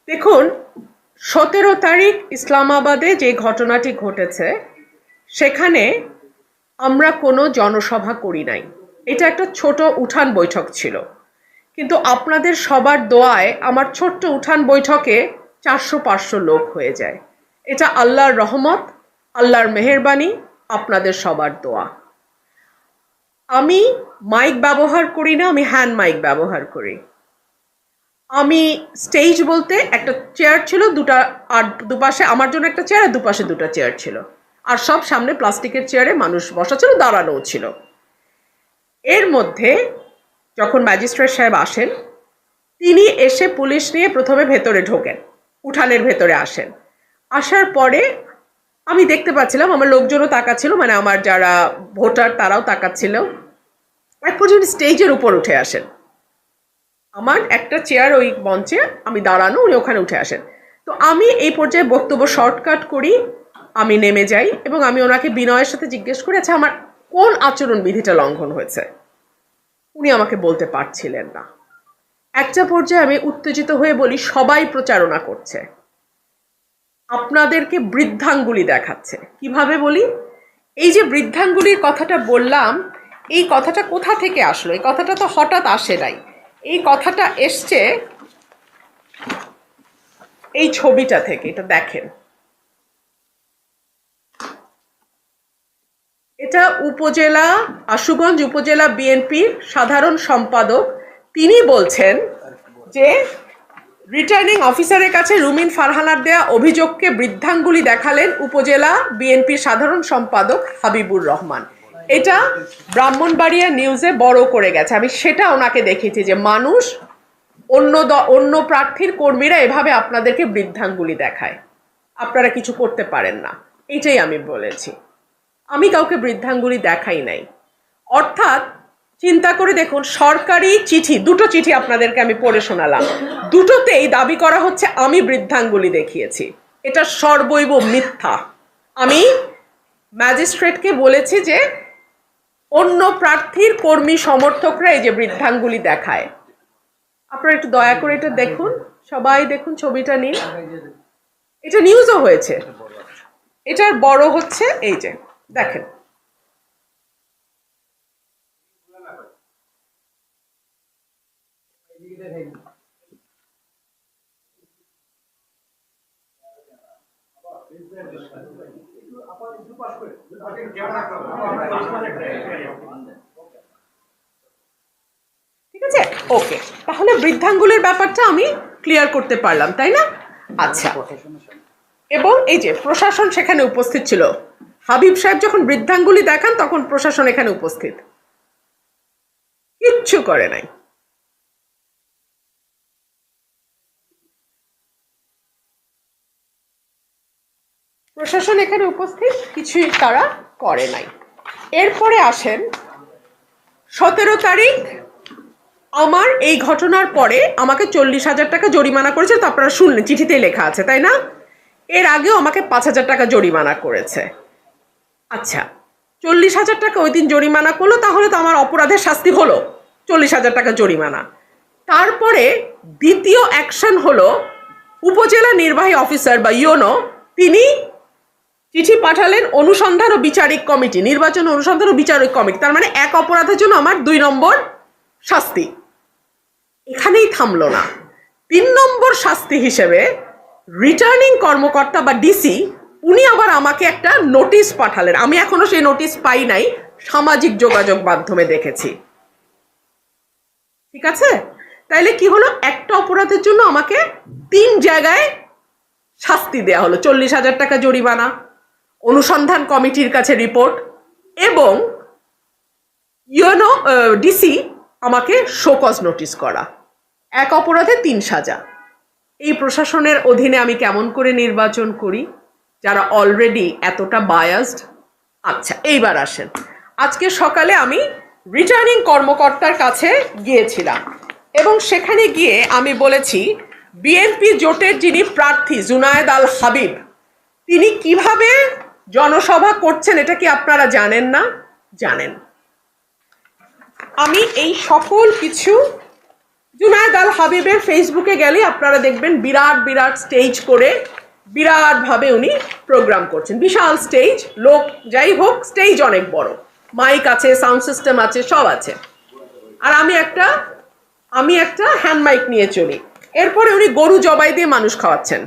দেখুন, 17 তারিখ ইসলামাবাদে যে ঘটনাটি ঘটেছে সেখানে আমরা কোনো জনসভা করি নাই। এটা একটা ছোট উঠান বৈঠক ছিল, কিন্তু আপনাদের সবার দোয়ায় আমার ছোট্ট উঠান বৈঠকে 400-500 লোক হয়ে যায়। এটা আল্লাহর রহমত, আল্লাহর মেহেরবানি, আপনাদের সবার দোয়া। আমি মাইক ব্যবহার করি না, আমি হ্যান্ড মাইক ব্যবহার করি। আমি স্টেজ বলতে একটা চেয়ার ছিল দুটা, আর দুপাশে আমার জন্য একটা চেয়ার আর দুপাশে দুটো চেয়ার ছিল, আর সব সামনে প্লাস্টিকের চেয়ারে মানুষ বসা ছিল, দাঁড়ানোও ছিল। এর মধ্যে যখন ম্যাজিস্ট্রেট সাহেব আসেন, তিনি এসে পুলিশ নিয়ে প্রথমে ভেতরে ঢোকেন, উঠানের ভেতরে আসেন। আসার পরে আমি দেখতে পাচ্ছিলাম, আমার লোকজনও তাকাচ্ছিল, মানে আমার যারা ভোটার তারাও তাকাচ্ছিল। এক পর্যন্ত স্টেজের উপর উঠে আসেন, আমার একটা চেয়ার ওই মঞ্চে, আমি দাঁড়ানো, উনি ওখানে উঠে আসেন। তো আমি এই পর্যায়ে বক্তব্য শর্টকাট করি, আমি নেমে যাই এবং আমি ওনাকে বিনয়ের সাথে জিজ্ঞেস করি, আচ্ছা আমার কোন আচরণ বিধিটা লঙ্ঘন হয়েছে। উনি আমাকে বলতে পারছিলেন না। একটা পর্যায়ে আমি উত্তেজিত হয়ে বলি, সবাই প্রচারণা করছে, আপনাদেরকে বৃদ্ধাঙ্গুলি দেখাচ্ছে। কিভাবে বলি? এই যে বৃদ্ধাঙ্গুলির কথাটা বললাম, এই কথাটা কোথা থেকে আসলো? এই কথাটা তো হঠাৎ আসে নাই। এই কথাটা এসছে এই ছবিটা থেকে। এটা দেখেন, এটা উপজেলা, আশুগঞ্জ উপজেলা বিএনপির সাধারণ সম্পাদক। তিনি বলছেন যে রিটার্নিং অফিসারের কাছে রুমিন ফারহানার দেয়া অভিযোগকে বৃদ্ধাঙ্গুলি দেখালেন উপজেলা বিএনপির সাধারণ সম্পাদক হাবিবুর রহমান। এটা ব্রাহ্মণবাড়িয়া নিউজে বড় করে গেছে। আমি সেটা ওনাকে দেখেছি যে মানুষ, অন্য প্রার্থীর কর্মীরা এভাবে আপনাদেরকে বৃদ্ধাঙ্গুলি দেখায়, আপনারা কিছু করতে পারেন না। এইটাই আমি বলেছি, আমি কাউকে বৃদ্ধাঙ্গুলি দেখাই নাই। অর্থাৎ চিন্তা করে দেখুন, সরকারি চিঠি, দুটো চিঠি আপনাদেরকে আমি পড়ে শোনালাম, দুটোতেই দাবি করা হচ্ছে আমি বৃদ্ধাঙ্গুলি দেখিয়েছি। এটা সর্বৈব মিথ্যা। আমি ম্যাজিস্ট্রেটকে বলেছি যে অন্য প্রার্থীর কর্মী সমর্থকরা এই যে বৃদ্ধাঙ্গুলি দেখায়। আপনারা একটু দয়া করে এটা দেখুন, সবাই দেখুন, ছবিটা নিন। এটা নিউজও হয়েছে, এটার বড় হচ্ছে, এই যে দেখেন। ঠিক আছে, ওকে, তাহলে বৃদ্ধাঙ্গুলের ব্যাপারটা আমি ক্লিয়ার করতে পারলাম, তাই না? আচ্ছা, এবং এই যে প্রশাসন সেখানে উপস্থিত ছিল। হাবিব সাহেব যখন বৃদ্ধাঙ্গুলি দেখান তখন প্রশাসন এখানে উপস্থিত, কিচ্ছু করে নাই। প্রশাসন এখানে উপস্থিত, কিছুই তারা করে নাই। এরপরে আসেন 17 তারিখ, আমার এই ঘটনার পরে আমাকে 40,000 টাকা জরিমানা করেছে। তো আপনারা শুনলেন, চিঠিতেই লেখা আছে, তাই না? এর আগেও আমাকে 5,000 টাকা জরিমানা করেছে। আচ্ছা, 40,000 টাকা ওই দিন জরিমানা করলো, তাহলে তো আমার অপরাধের শাস্তি হলো 40,000 টাকা জরিমানা। তারপরে দ্বিতীয় অ্যাকশন হলো, উপজেলা নির্বাহী অফিসার বা ইউনো, তিনি চিঠি পাঠালেন অনুসন্ধান ও বিচারিক কমিটি, নির্বাচন অনুসন্ধান ও বিচারিক কমিটি। তার মানে এক অপরাধের জন্য আমার 2 নম্বর শাস্তি। এখানেই থামলো না, 3 নম্বর শাস্তি হিসেবে রিটার্নিং কর্মকর্তা বা ডিসি, উনি আবার আমাকে একটা নোটিশ পাঠালেন। আমি এখনো সেই নোটিশ পাই নাই, সামাজিক যোগাযোগ মাধ্যমে দেখেছি। ঠিক আছে, তাইলে কি হলো, একটা অপরাধের জন্য আমাকে 3 জায়গায় শাস্তি দেয়া হলো। 40,000 টাকা জরিমানা, অনুসন্ধান কমিটির কাছে রিপোর্ট, এবং ইউনো ডিসি আমাকে শোকজ নোটিশ করা। এক অপরাধে 3 সাজা। এই প্রশাসনের অধীনে আমি কেমন করে নির্বাচন করি, যারা অলরেডি এতটা বায়াসড? আচ্ছা, এইবার আসেন, আজকে সকালে আমি রিটার্নিং কর্মকর্তার কাছে গিয়েছিলাম এবং সেখানে গিয়ে আমি বলেছি, বিএনপি জোটের যিনি প্রার্থী জুনায়েদ আল হাবিব, তিনি কিভাবে জনসভা করছেন এটা কি আপনারা জানেন না? জানেন। আমি এই সকল কিছু জুনায়েদ আল হাবিবের ফেসবুকে গেলে আপনারা দেখবেন বিরাট বিরাট স্টেজ করে বিরাটভাবে উনি প্রোগ্রাম করছেন, বিশাল স্টেজ, লোক যাই হোক স্টেজ অনেক বড়, মাইক আছে, সাউন্ড সিস্টেম আছে, সব আছে। আর আমি একটা হ্যান্ড মাইক নিয়ে চলি। এরপরে উনি গরু জবাই দিয়ে মানুষ খাওয়াচ্ছেন।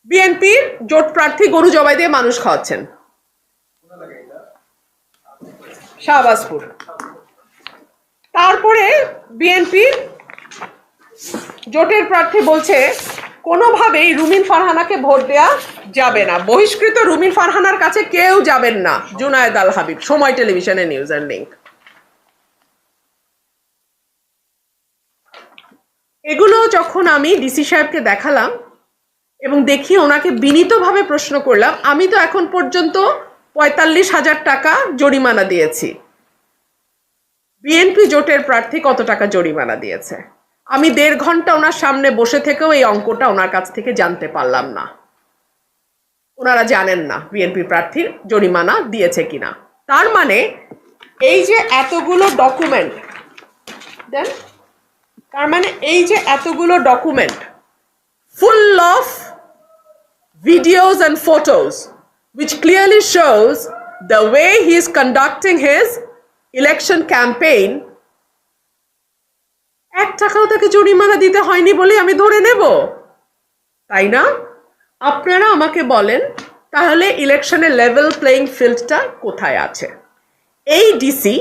বিএনপির জোট প্রার্থী গরু জবাই দিয়ে মানুষ খাওয়াচ্ছেন শাহবাজপুর। তারপরে বিএনপির জোটের প্রার্থী বলছে কোনোভাবেই রুমিন ফারহানাকে ভোট দেয়া যাবে না, বহিষ্কৃত রুমিন ফারহানার কাছে কেউ যাবেন না। জুনায়েদ আল হাবিব, সময় টেলিভিশনের নিউজ এন্ড লিংক। এগুলো যখন আমি ডিসি সাহেবকে দেখালাম এবং দেখি ওনাকে বিনীতভাবে প্রশ্ন করলাম, আমি তো এখন পর্যন্ত ৪৫,০০০ টাকা জরিমানা দিয়েছি, বিএনপি জোটের প্রার্থী কত টাকা জরিমানা দিয়েছে? আমি ১.৫ ঘন্টা ওনার সামনে বসে থেকেও এই অঙ্কটা ওনার কাছ থেকে জানতে পারলাম না। ওনারা জানেন না বিএনপি প্রার্থীর জরিমানা দিয়েছে কিনা। তার মানে এই যে এতগুলো ডকুমেন্ট দেন, তার মানে এই যে এতগুলো document full of videos and photos which clearly shows the way he is conducting his election campaign, ১ টাকাও তাকে জরিমানা দিতে হয়নি বলে আমি ধরে নেব, তাই না? আপনারা আমাকে বলেন তাহলে ইলেকশনের লেভেল প্লেইং ফিল্ডটা কোথায় আছে? এই ডিসি,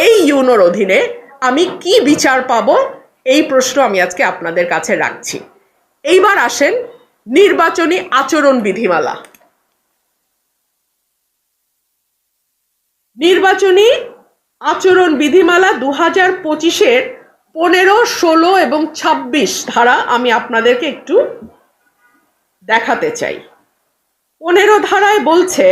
এই ইউনোর অধীনে আমি কি বিচার পাবো, এই প্রশ্ন আমি আজকে আপনাদের কাছে রাখছি। এইবার আসেন নির্বাচনী আচরণ বিধিমালা। নির্বাচনী আচরণ বিধিমালা 2025-এর 15, 16 এবং 26 ধারা আমি আপনাদেরকে একটু দেখাতে চাই। 15 ধারায় বলছে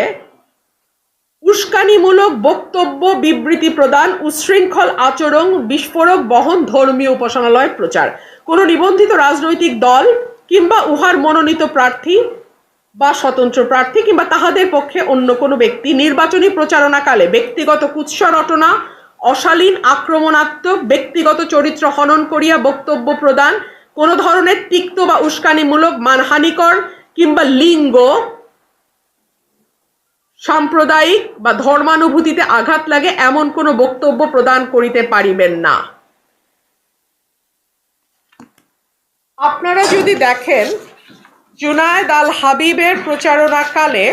উস্কানিমূলক বক্তব্য, বিবৃতি প্রদান, উচ্ছৃঙ্খল আচরণ, বিস্ফোরক বহন, ধর্মীয় উপাসনালয় প্রচার। কোনো নিবন্ধিত রাজনৈতিক দল কিংবা উহার মনোনীত প্রার্থী বা স্বতন্ত্র প্রার্থী কিংবা তাহাদের পক্ষে অন্য কোনো ব্যক্তি নির্বাচনী প্রচারণাকালে ব্যক্তিগত কুৎস রটনা, অশালীন, আক্রমণাত্মক, ব্যক্তিগত চরিত্র হনন করিয়া বক্তব্য প্রদান, কোনো ধরনের তিক্ত বা উস্কানিমূলক, মানহানিকর কিংবা লিঙ্গ, সাম্প্রদায়িক বা ধর্মানুভূতিতে আঘাত লাগে এমন কোনো বক্তব্য প্রদান করিতে পারিবেন না। আপনারা যদি দেখেন জুনায়েদ আল হাবিবের প্রচারণাকালে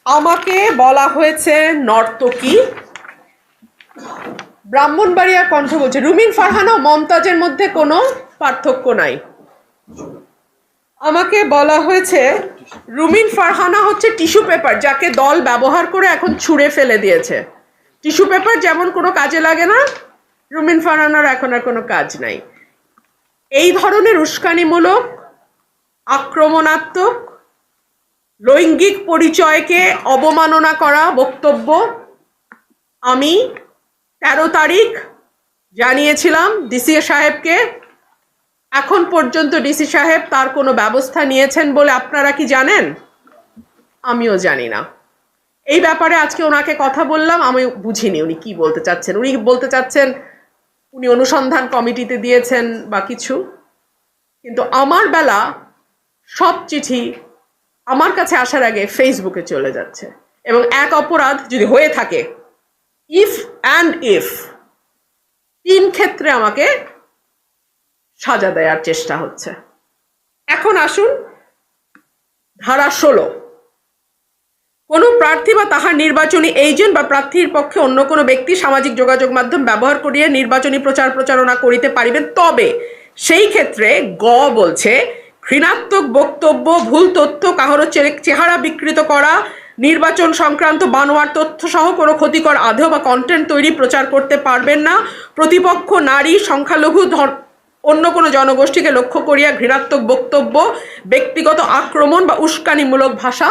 আমাকে বলা হয়েছে নর্তকী। ব্রাহ্মণবাড়িয়া কণ্ঠ বলছে রুমিন ফারহানা ও মমতাজের মধ্যে কোনো পার্থক্য নাই। আমাকে বলা হয়েছে রুমিন ফারহানা হচ্ছে টিস্যু পেপার, যাকে দল ব্যবহার করে এখন ছুঁড়ে ফেলে দিয়েছে। টিস্যু পেপার যেমন কোনো কাজে লাগে না, রুমিন ফারহানার এখন আর কোনো কাজ নাই। এই ধরনের উস্কানিমূলক, আক্রমণাত্মক, লৈঙ্গিক পরিচয়কে অবমাননা করা বক্তব্য আমি 13 তারিখ জানিয়েছিলাম ডিসি সাহেবকে। এখন পর্যন্ত ডিসি সাহেব তার কোনো ব্যবস্থা নিয়েছেন বলে আপনারা কি জানেন? আমিও জানি না। এই ব্যাপারে আজকে ওনাকে কথা বললাম, আমি বুঝিনি উনি কি বলতে চাচ্ছেন। উনি বলতে চাচ্ছেন উনি অনুসন্ধান কমিটিতে দিয়েছেন বা কিছু, কিন্তু আমার বেলা সব চিঠি আমার কাছে আসার আগে ফেসবুকে চলে যাচ্ছে। এবং এক অপরাধ যদি হয়ে থাকে, ইফ 3 ক্ষেত্রে আমাকে সাজা দেওয়ার চেষ্টা হচ্ছে। এখন আসুন ধারা 16। কোনো প্রার্থী বা তাহার নির্বাচনী এজেন্ট বা প্রার্থীর পক্ষে অন্য কোনো ব্যক্তি সামাজিক যোগাযোগ মাধ্যম ব্যবহার করিয়া নির্বাচনী প্রচারণা করিতে পারিবেন, তবে সেই ক্ষেত্রে বলছে ঘৃণাত্মক বক্তব্য, ভুল তথ্য, কাহারও চেহারা বিকৃত করা, নির্বাচন সংক্রান্ত বানোয়ার তথ্য সহ কোনো ক্ষতিকর আধেয় বা কন্টেন্ট তৈরি প্রচার করতে পারবেন না। প্রতিপক্ষ, নারী, সংখ্যালঘু, অন্য কোনো জনগোষ্ঠীকে লক্ষ্য করিয়া ঘৃণাত্মক বক্তব্য, ব্যক্তিগত আক্রমণ বা উস্কানিমূলক ভাষা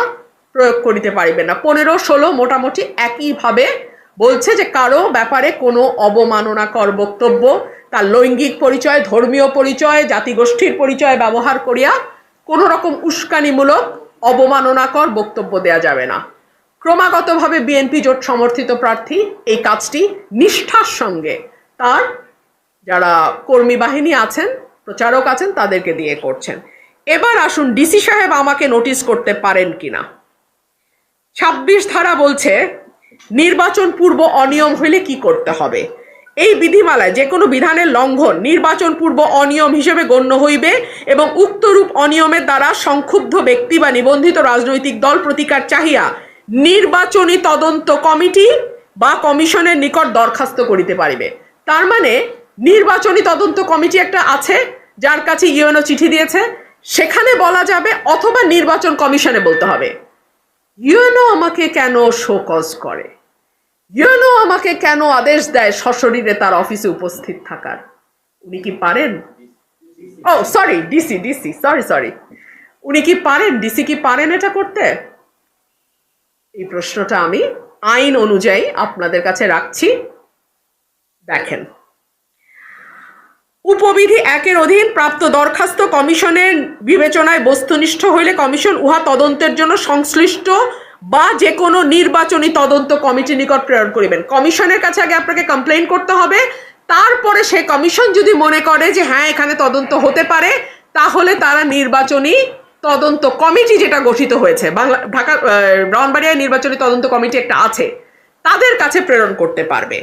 প্রয়োগ করিতে পারিবেন না। 15, 16 মোটামুটি একইভাবে বলছে যে কারো ব্যাপারে কোনো অবমাননাকর বক্তব্য, তার লৈঙ্গিক পরিচয়, ধর্মীয় পরিচয়, জাতিগোষ্ঠীর পরিচয় ব্যবহার করিয়া কোনো রকম উস্কানিমূলক, অবমাননাকর বক্তব্য দেয়া যাবে না। ক্রমাগতভাবে বিএনপি জোট সমর্থিত প্রার্থী এই কাজটি নিষ্ঠার সঙ্গে তার যারা কর্মী বাহিনী আছেন, প্রচারক আছেন, তাদেরকে দিয়ে করছেন। এবার আসুন ডিসি সাহেব আমাকে নোটিশ করতে পারেন কিনা। 26 ধারা বলছে নির্বাচন পূর্ব অনিয়ম হইলে কি করতে হবে। এই বিধিমালায় যে কোনো বিধানের লঙ্ঘন নির্বাচন পূর্ব অনিয়ম হিসেবে গণ্য হইবে এবং উক্তরূপ অনিয়মের দ্বারা সংক্ষুব্ধ ব্যক্তি বা নিবন্ধিত রাজনৈতিক দল প্রতিকার চাহিয়া নির্বাচনী তদন্ত কমিটি বা কমিশনের নিকট দরখাস্ত করিতে পারিবে। তার মানে নির্বাচনী তদন্ত কমিটি একটা আছে যার কাছে ইউএনও চিঠি দিয়েছে, সেখানে বলা যাবে, অথবা নির্বাচন কমিশনে বলতে হবে। ইউএনও আমাকে কেন শোকজ করে, ইউএনও আমাকে কেন আদেশ দেয় সশরীরে তার অফিসে উপস্থিত থাকার? উনি কি পারেন? ও সরি, ডিসি সরি, উনি কি পারেন, ডিসি কি পারেন এটা করতে? এই প্রশ্নটা আমি আইন অনুযায়ী আপনাদের কাছে রাখছি। দেখেন, উপবিধি 1-এর অধীন প্রাপ্ত দরখাস্ত কমিশনের বিবেচনায় বস্তুনিষ্ঠ হইলে কমিশন উহা তদন্তের জন্য সংশ্লিষ্ট বা যে কোনো নির্বাচনী তদন্ত কমিটি নিকট প্রেরণ করিবেন। কমিশনের কাছে আগে আপনাকে কমপ্লেইন করতে হবে, তারপরে সে কমিশন যদি মনে করে যে হ্যাঁ এখানে তদন্ত হতে পারে, তাহলে তারা নির্বাচনী তদন্ত কমিটি যেটা গঠিত হয়েছে, ঢাকা ব্রাহ্মণবাড়িয়া নির্বাচনী তদন্ত কমিটি একটা আছে, তাদের কাছে প্রেরণ করতে পারবে।